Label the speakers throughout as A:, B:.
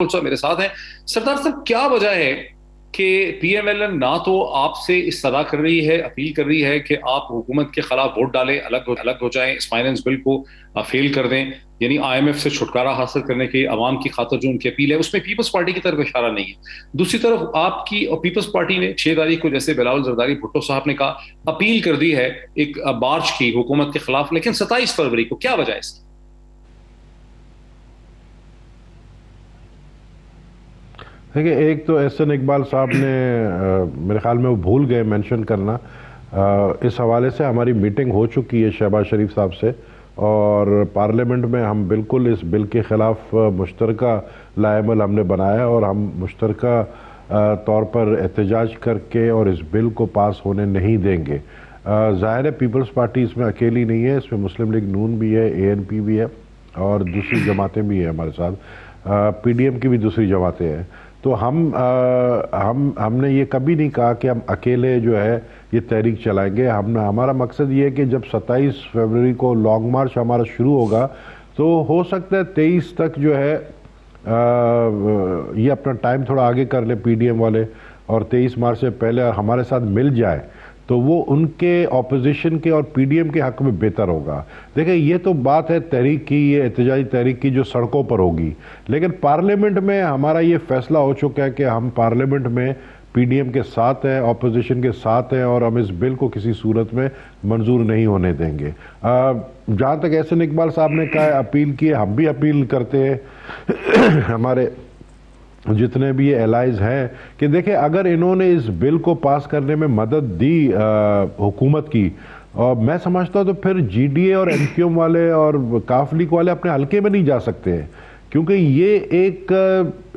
A: صاحب میرے ساتھ ہیں۔ سردار صاحب، کیا وجہ ہے کہ پی ایم ایل این نہ تو آپ سے استدعا کر رہی ہے، اپیل کر رہی ہے کہ آپ حکومت کے خلاف ووٹ ڈالیں، الگ ہو جائیں، اس فائنانس بل کو فیل کر دیں، یعنی آئی ایم ایف سے چھٹکارا حاصل کرنے کی عوام کی خاطر جو ان کی اپیل ہے اس میں پیپلز پارٹی کی طرف اشارہ نہیں ہے۔ دوسری طرف آپ کی اور پیپلز پارٹی نے 6 تاریخ کو، جیسے بلاول زرداری بھٹو صاحب نے کہا، اپیل کر دی ہے ایک مارچ کی حکومت کے خلاف، لیکن 27 فروری کو کیا وجہ ہے اس کی؟
B: دیکھیں، ایک تو احسن اقبال صاحب نے میرے خیال میں وہ بھول گئے مینشن کرنا، اس حوالے سے ہماری میٹنگ ہو چکی ہے شہباز شریف صاحب سے، اور پارلیمنٹ میں ہم بالکل اس بل کے خلاف مشترکہ لائحہ عمل ہم نے بنایا، اور ہم مشترکہ طور پر احتجاج کر کے اور اس بل کو پاس ہونے نہیں دیں گے۔ ظاہر ہے پیپلز پارٹی اس میں اکیلی نہیں ہے، اس میں مسلم لیگ نون بھی ہے، اے این پی بھی ہے، اور دوسری جماعتیں بھی ہیں ہمارے ساتھ، پی ڈی ایم کی بھی دوسری جماعتیں ہیں۔ تو ہم نے یہ کبھی نہیں کہا کہ ہم اکیلے جو ہے یہ تحریک چلائیں گے۔ ہمارا مقصد یہ ہے کہ جب 27 فروری کو لانگ مارچ ہمارا شروع ہوگا تو ہو سکتا ہے 23 تک جو ہے یہ اپنا ٹائم تھوڑا آگے کر لے پی ڈی ایم والے، اور 23 مارچ سے پہلے ہمارے ساتھ مل جائے تو وہ ان کے اپوزیشن کے اور پی ڈی ایم کے حق میں بہتر ہوگا۔ دیکھیں، یہ تو بات ہے تحریک کی، یہ احتجاجی تحریک کی جو سڑکوں پر ہوگی، لیکن پارلیمنٹ میں ہمارا یہ فیصلہ ہو چکا ہے کہ ہم پارلیمنٹ میں پی ڈی ایم کے ساتھ ہیں، اپوزیشن کے ساتھ ہیں، اور ہم اس بل کو کسی صورت میں منظور نہیں ہونے دیں گے۔ جہاں تک احسن اقبال صاحب نے کہا ہے، اپیل کی ہے، ہم بھی اپیل کرتے ہیں ہمارے جتنے بھی یہ الائز ہیں کہ دیکھیں، اگر انہوں نے اس بل کو پاس کرنے میں مدد دی حکومت کی، اور میں سمجھتا ہوں تو پھر جی ڈی اے اور ایم کیو ایم والے اور کاف لیگ والے اپنے حلقے میں نہیں جا سکتے ہیں، کیونکہ یہ ایک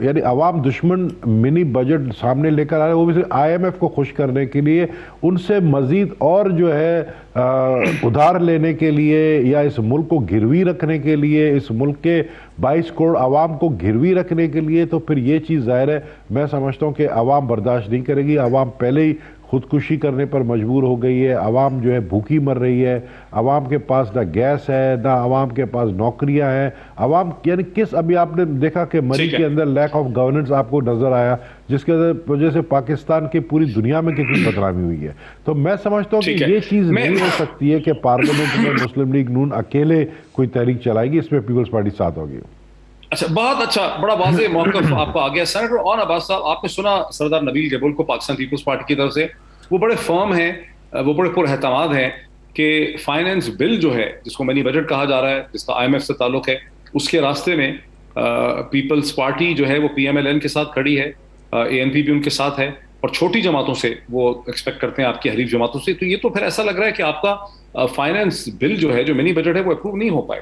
B: یعنی عوام دشمن منی بجٹ سامنے لے کر آ رہے ہیں، وہ بھی صرف آئی ایم ایف کو خوش کرنے کے لیے، ان سے مزید اور جو ہے ادھار لینے کے لیے، یا اس ملک کو گروی رکھنے کے لیے، اس ملک کے 22 کروڑ عوام کو گروی رکھنے کے لیے۔ تو پھر یہ چیز ظاہر ہے میں سمجھتا ہوں کہ عوام برداشت نہیں کرے گی۔ عوام پہلے ہی خودکشی کرنے پر مجبور ہو گئی ہے، عوام جو ہے بھوکی مر رہی ہے، عوام کے پاس نہ گیس ہے، نہ عوام کے پاس نوکریاں ہیں، عوام یعنی ابھی آپ نے دیکھا کہ مری کے اندر لیک آف گورننس آپ کو نظر آیا، جس کی وجہ سے پاکستان کی پوری دنیا میں کتنی بدنامی ہوئی ہے۔ تو میں سمجھتا ہوں کہ یہ چیز نہیں ہو سکتی ہے کہ پارلیمنٹ میں مسلم لیگ نون اکیلے کوئی تحریک چلائے گی، اس میں پیپلز پارٹی ساتھ ہوگی۔
A: اچھا، بہت اچھا، بڑا واضح موقف آپ کو آ گیا۔ سینیٹر اون عباس صاحب، آپ نے سنا سردار نبیل گیبول کو پاکستان پیپلز پارٹی کی طرف سے، وہ بڑے فرم ہیں، وہ بڑے پر اعتماد ہیں کہ فائنانس بل جو ہے، جس کو منی بجٹ کہا جا رہا ہے، جس کا آئی ایم ایف سے تعلق ہے، اس کے راستے میں پیپلز پارٹی جو ہے وہ پی ایم ایل این کے ساتھ کھڑی ہے، اے این پی بھی ان کے ساتھ ہے، اور چھوٹی جماعتوں سے وہ ایکسپیکٹ کرتے ہیں، آپ کی حریف جماعتوں سے۔ تو یہ تو پھر ایسا لگ رہا ہے کہ آپ کا فائنانس بل جو ہے، جو منی بجٹ ہے، وہ اپروو نہیں ہو پائے۔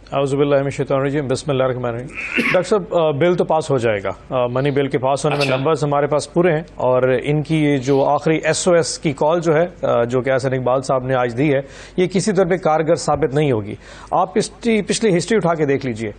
C: اعوذ باللہ من الشیطان الرجیم، بسم اللہ الرحمن الرحیم۔ ڈاکٹر صاحب، بل تو پاس ہو جائے گا، منی بل کے پاس ہونے میں نمبرز ہمارے پاس پورے ہیں، اور ان کی جو آخری ایس او ایس کی کال جو ہے، جو کہ احسن اقبال صاحب نے آج دی ہے، یہ کسی طور پہ کارگر ثابت نہیں ہوگی۔ آپ پچھلی ہسٹری اٹھا کے دیکھ لیجئے،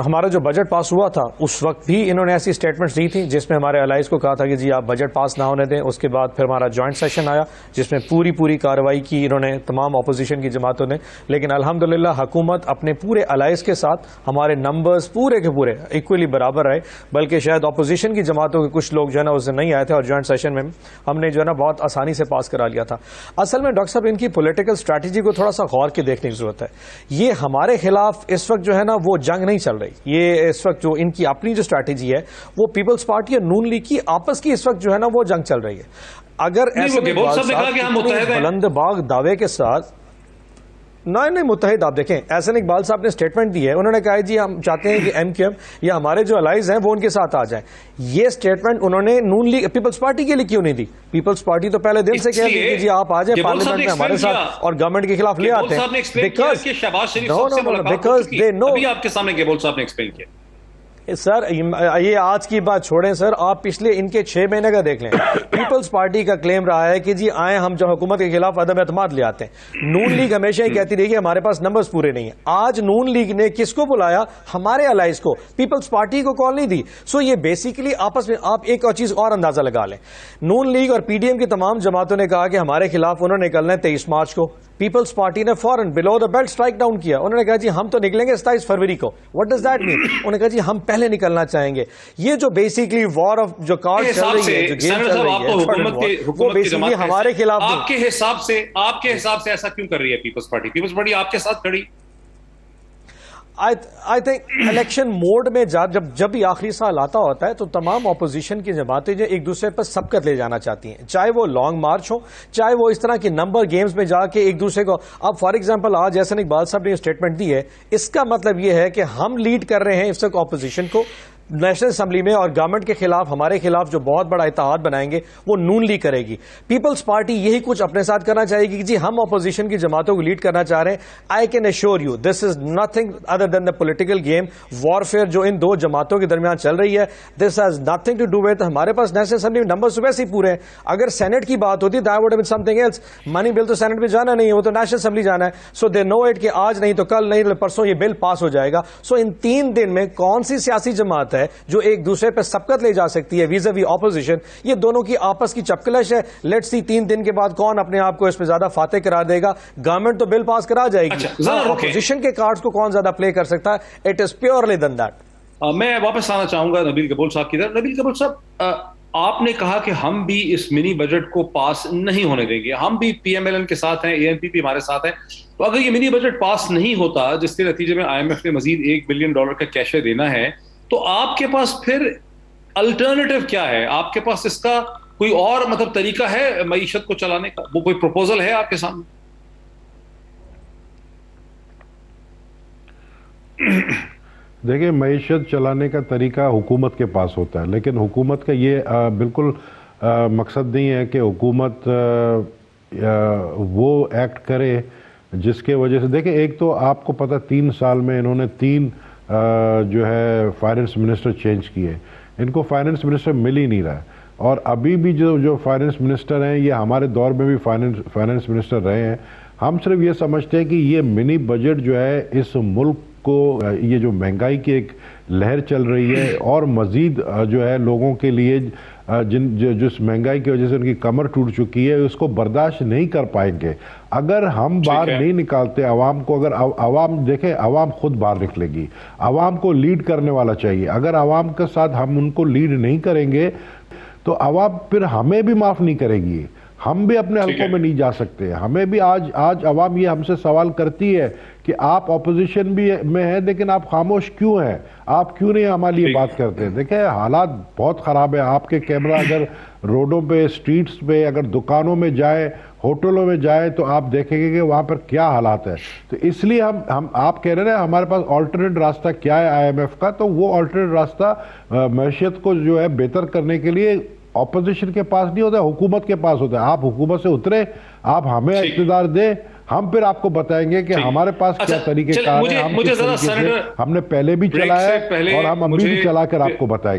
C: ہمارا جو بجٹ پاس ہوا تھا اس وقت بھی انہوں نے ایسی اسٹیٹمنٹس دی تھی جس میں ہمارے الائز کو کہا تھا کہ جی آپ بجٹ پاس نہ ہونے دیں۔ اس کے بعد پھر ہمارا جوائنٹ سیشن آیا جس میں پوری کارروائی کی انہوں نے، تمام اپوزیشن کی جماعتوں نے، لیکن الحمدللہ حکومت اپنے پورے الائز کے ساتھ، ہمارے نمبرز پورے کے پورے ایکولی برابر رہے، بلکہ شاید اپوزیشن کی جماعتوں کے کچھ لوگ جو ہے نا اس سے نہیں آئے تھے، اور جوائنٹ سیشن میں ہم نے جو ہے نا بہت آسانی سے پاس کرا لیا تھا۔ اصل میں ڈاکٹر صاحب ان کی پولیٹیکل اسٹریٹجی کو تھوڑا سا غور کے دیکھنے کی ضرورت ہے۔ یہ ہمارے خلاف اس وقت جو ہے نا وہ جنگ نہیں چل رہی، یہ اس وقت جو ان کی اپنی جو اسٹریٹجی ہے وہ پیپلز پارٹی اور نون لیگ کی آپس کی اس وقت جو ہے نا وہ جنگ چل رہی ہے۔ اگر ایسے بلند باغ دعوے کے ساتھ نہیں متحد، آپ دیکھیں احسن اقبال صاحب نے اسٹیٹمنٹ دی ہے، انہوں نے کہا جی ہم چاہتے ہیں کہ ایم کیو ایم یا ہمارے جو الائز ہیں وہ ان کے ساتھ آ جائیں۔ یہ اسٹیٹمنٹ انہوں نے نون لیگ پیپلز پارٹی کے لیے کیوں نہیں دی؟ پیپلز پارٹی تو پہلے دن سے کہہ رہی ہے کہ جی آپ آ جائیں پارلیمنٹ میں ہمارے ساتھ، اور گورنمنٹ کے خلاف لے آتے ہیں، بیکاز دے نو۔
A: آپ کے سامنے گیبول صاحب نے ایکسپلین کیا۔
C: سر یہ آج کی بات چھوڑیں سر، آپ پچھلے ان کے 6 مہینے کا دیکھ لیں۔ پیپلز پارٹی کا کلیم رہا ہے کہ جی آئیں ہم جو حکومت کے خلاف عدم اعتماد لے آتے ہیں۔ نون لیگ ہمیشہ یہ کہتی رہی کہ ہمارے پاس نمبرز پورے نہیں ہیں۔ آج نون لیگ نے کس کو بلایا؟ ہمارے الائز کو، پیپلز پارٹی کو کال نہیں دی۔ سو یہ بیسیکلی آپس میں، آپ ایک اور چیز اور اندازہ لگا لیں، نون لیگ اور پی ڈی ایم کی تمام جماعتوں نے کہا کہ ہمارے خلاف انہوں نے نکلنا ہے 23 مارچ کو، پیپلز پارٹی نے فوراً بلو دا بیلٹ اسٹرائک ڈاؤن کیا. انہوں نے کہا جی ہم تو نکلیں گے 27 فروری کو. واٹ ڈز دیٹ مین؟ انہوں نے کہا جی ہم پہلے نکلنا چاہیں گے. یہ جو بیسیکلی وار آف جو کارڈ چل رہی ہے, جو گیم چل رہی ہے, وہ بیسیکلی ہمارے خلاف نہیں.
A: آپ کے حساب سے ایسا کیوں کر رہی ہے پیپلز پارٹی؟ پیپلز پارٹی آپ کے ساتھ کھڑی.
C: آئی تھنک الیکشن موڈ میں جب بھی آخری سال آتا ہوتا ہے تو تمام اپوزیشن کی جماعتیں جو ایک دوسرے پر سبقت لے جانا چاہتی ہیں, چاہے وہ لانگ مارچ ہو, چاہے وہ اس طرح کے نمبر گیمز میں جا کے ایک دوسرے کو. اب فار ایگزامپل آج احسن اقبال صاحب نے اسٹیٹمنٹ دی ہے, اس کا مطلب یہ ہے کہ ہم لیڈ کر رہے ہیں اس وقت اپوزیشن کو نیشنل اسمبلی میں, اور گورنمنٹ کے خلاف ہمارے خلاف جو بہت بڑا اتحاد بنائیں گے وہ نون لیگ کرے گی. پیپلز پارٹی یہی کچھ اپنے ساتھ کرنا چاہے گی کہ جی ہم اپوزیشن کی جماعتوں کو لیڈ کرنا چاہ رہے ہیں. I can assure you this is nothing other than the political game warfare جو ان دو جماعتوں کے درمیان چل رہی ہے. This has nothing to do with ہمارے پاس نیشنل اسمبلی میں نمبر ویسے ہی پورے ہیں. اگر سینٹ کی بات ہوتی that would have been something else. Money bill تو سینٹ میں جانا نہیں ہے, وہ تو نیشنل اسمبلی جانا ہے. سو دے نو اٹ کہ آج نہیں تو کل نہیں تو پرسوں یہ بل پاس ہو جائے گا. سو ان 3 دن میں کون سی سیاسی جماعت ہے جو ایک دوسرے پہ سبقت لے جا سکتی ہے ویزا وی اپوزیشن؟ یہ دونوں کی آپس کی چپکلش ہے. لیٹس سی 3 دن کے بعد کون اپنے آپ کو اس میں زیادہ فاتح کرا دے گا. گورنمنٹ تو بل پاس کرا جائے گی, اپوزیشن کے کارڈز کو کون زیادہ پلے کر سکتا ہے؟ It is purely then that.
A: میں واپس آنا چاہوں گا نبیل کپور صاحب کی طرف. نبیل کپور صاحب, آپ نے کہا کہ ہم بھی اس منی بجٹ کو پاس نہیں ہونے دیں گے, ہم بھی پی ایم ایل این کے ساتھ ہیں, اے این پی بھی ہمارے ساتھ ہیں. تو اگر یہ منی بجٹ پاس نہیں ہوتا, جس کے نتیجے میں آئی ایم ایف نے مزید $1 بلین کا کیشے دینا ہے, تو آپ کے پاس پھر الٹرنیٹو کیا ہے؟ آپ کے پاس اس کا کوئی اور مطلب طریقہ ہے معیشت کو چلانے کا؟ وہ کوئی پروپوزل ہے آپ کے سامنے؟
B: دیکھیں, معیشت چلانے کا طریقہ حکومت کے پاس ہوتا ہے, لیکن حکومت کا یہ بالکل مقصد نہیں ہے کہ حکومت وہ ایکٹ کرے جس کے وجہ سے, دیکھیں ایک تو آپ کو پتہ 3 سال میں انہوں نے 3 جو ہے فائنانس منسٹر چینج کیے. ان کو فائنانس منسٹر مل ہی نہیں رہا ہے, اور ابھی بھی جو فائنانس منسٹر ہیں یہ ہمارے دور میں بھی فائنانس منسٹر رہے ہیں. ہم صرف یہ سمجھتے ہیں کہ یہ منی بجٹ جو ہے اس ملک کو, یہ جو مہنگائی کی ایک لہر چل رہی ہے اور مزید جو ہے لوگوں کے لیے جس مہنگائی کی وجہ سے ان کی کمر ٹوٹ چکی ہے, اس کو برداشت نہیں کر پائیں گے اگر ہم باہر نہیں نکالتے عوام کو. اگر عوام دیکھیں, عوام خود باہر نکلے گی, عوام کو لیڈ کرنے والا چاہیے. اگر عوام کے ساتھ ہم ان کو لیڈ نہیں کریں گے تو عوام پھر ہمیں بھی معاف نہیں کرے گی, ہم بھی اپنے حلقوں میں نہیں جا سکتے. ہمیں بھی آج عوام یہ ہم سے سوال کرتی ہے کہ آپ اپوزیشن بھی میں ہیں لیکن آپ خاموش کیوں ہیں, آپ کیوں نہیں ہمارے لیے بات کرتے؟ دیکھیں حالات بہت خراب ہے. آپ کے کیمرہ اگر روڈوں پہ, اسٹریٹس پہ, اگر دکانوں میں جائے, ہوٹلوں میں جائے تو آپ دیکھیں گے کہ وہاں پر کیا حالات ہے. تو اس لیے ہم آپ کہہ رہے ہیں ہمارے پاس آلٹرنیٹ راستہ کیا ہے آئی ایم ایف کا, تو وہ آلٹرنیٹ راستہ معیشت کو جو ہے بہتر کرنے کے لیے اپوزیشن کے پاس نہیں ہوتا, حکومت کے پاس ہوتا ہے. آپ حکومت سے اترے, آپ ہمیں اقتدار دیں, ہم پھر آپ کو بتائیں گے کہ ہمارے پاس کیا طریقہ کار ہے, ہم کس طریقے سے ہم نے پہلے بھی چلایا اور ہم ابھی بھی چلا کر آپ کو بتائیں گے.